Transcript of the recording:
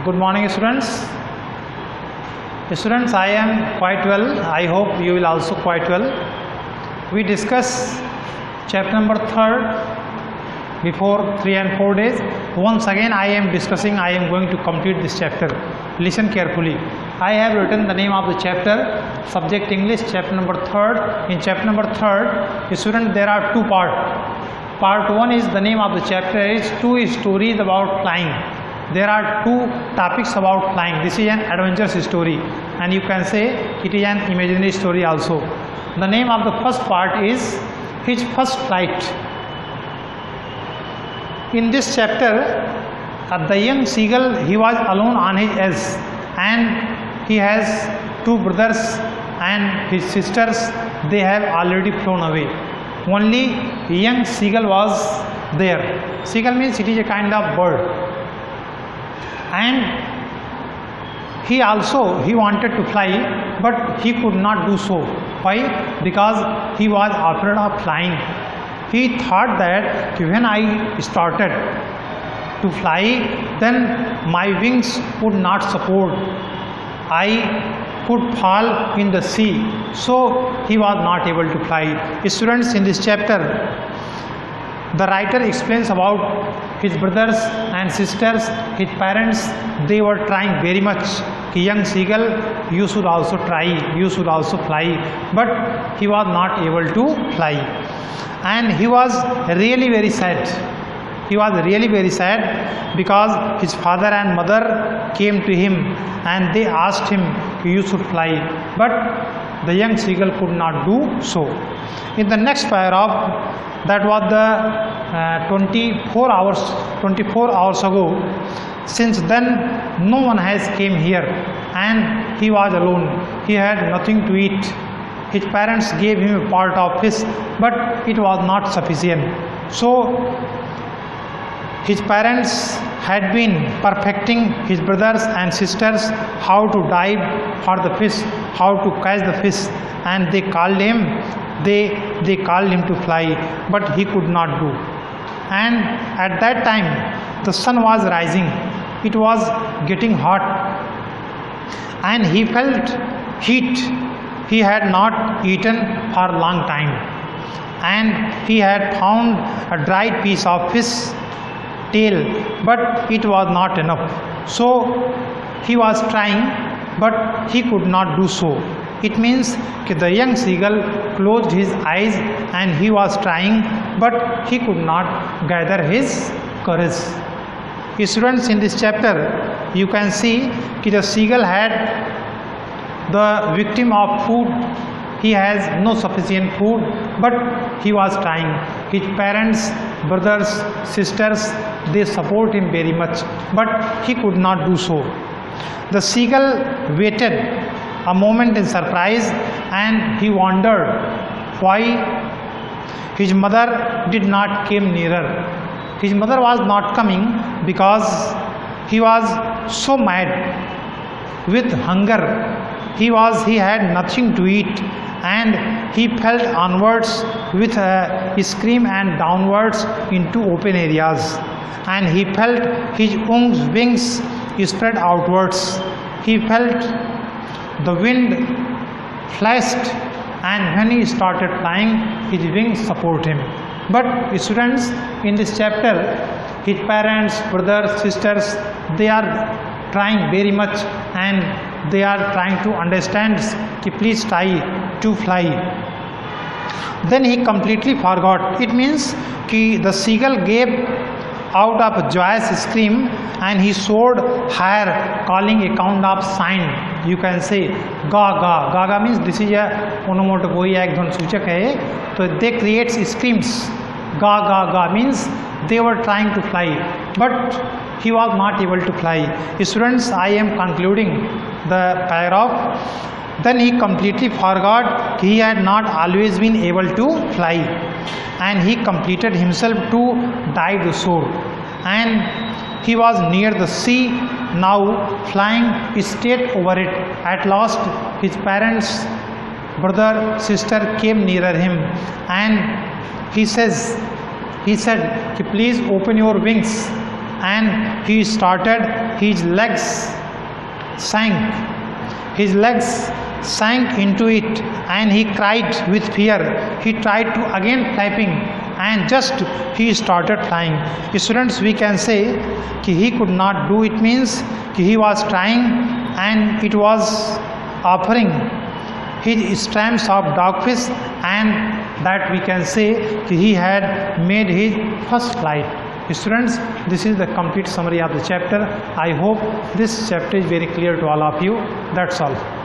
Good morning, students. Students, I am quite well. I hope you will also quite well. We discuss chapter number 3rd before 3 and 4 days. Once again, I am going to complete this chapter. Listen carefully. I have written the name of the chapter, subject English, chapter number 3rd. In chapter number 3rd, student, there are two parts. Part 1 is the name of the chapter is 2 stories about flying. There are 2 topics about flying. This is an adventurous story, and you can say it is an imaginary story also. The name of the first part is his first flight. In this chapter, the young seagull, he was alone on his edge, and he has 2 brothers and his sisters. They have already flown away. Only young seagull was there. Seagull means it is a kind of bird, and he wanted to fly, but he could not do so. Why? Because he was afraid of flying. He thought that when I started to fly, then my wings would not support. I could fall in the sea, so he was not able to fly. Students, in this chapter, the writer explains about his brothers and sisters, his parents. They were trying very much. Young seagull, you should also try, you should also fly, but he was not able to fly, and he was really very sad. He was really very sad because his father and mother came to him and they asked him, you should fly, but the young seagull could not do so. In the next paragraph, that was the 24 hours ago. Since then, no one has came here, and he was alone. He had nothing to eat. His parents gave him a part of fish, but it was not sufficient. So his parents had been perfecting his brothers and sisters how to dive for the fish, how to catch the fish, and they called him to fly, but he could not do. And at that time the sun was rising, it was getting hot, and he felt heat. He had not eaten for a long time, and he had found a dried piece of fish tail, but it was not enough. So he was trying, but he could not do so. It means that the young seagull closed his eyes and he was trying, but he could not gather his courage. Students, in this chapter, you can see that the seagull had the victim of food. He has no sufficient food, but he was trying. His parents, brothers, sisters, they support him very much, but he could not do so. The seagull waited a moment in surprise, and he wondered why his mother did not come nearer. His mother was not coming because he was so mad with hunger. He had nothing to eat, and he fell onwards with a scream and downwards into open areas, and he felt his wings spread outwards. He felt the wind flashed, and when he started flying, his wings support him. But students, in this chapter, his parents, brothers, sisters, they are trying very much, and they are trying to understand, please try to fly. Then he completely forgot. It means the seagull gave out of a joyous scream, and he soared higher, calling a kind of sign. You can say ga ga. Ga ga means this is a onomatopoeia, एक ध्वनि सूचक है. So they create screams. Ga ga ga means they were trying to fly, but he was not able to fly. Students, I am concluding the paragraph. Then he completely forgot he had not always been able to fly, and he completed himself to dive the shore, and he was near the sea now, flying straight over it. At last his parents, brother, sister came nearer him, and he said, please open your wings. and he started, his legs sank. His legs sank into it and he cried with fear. He tried to again flapping and just he started flying. Students, we can say कि he could not do, it means कि he was trying and it was offering his stamps of dogfish, and that we can say कि he had made his first flight. Students, this is the complete summary of the chapter. I hope this chapter is very clear to all of you. That's all.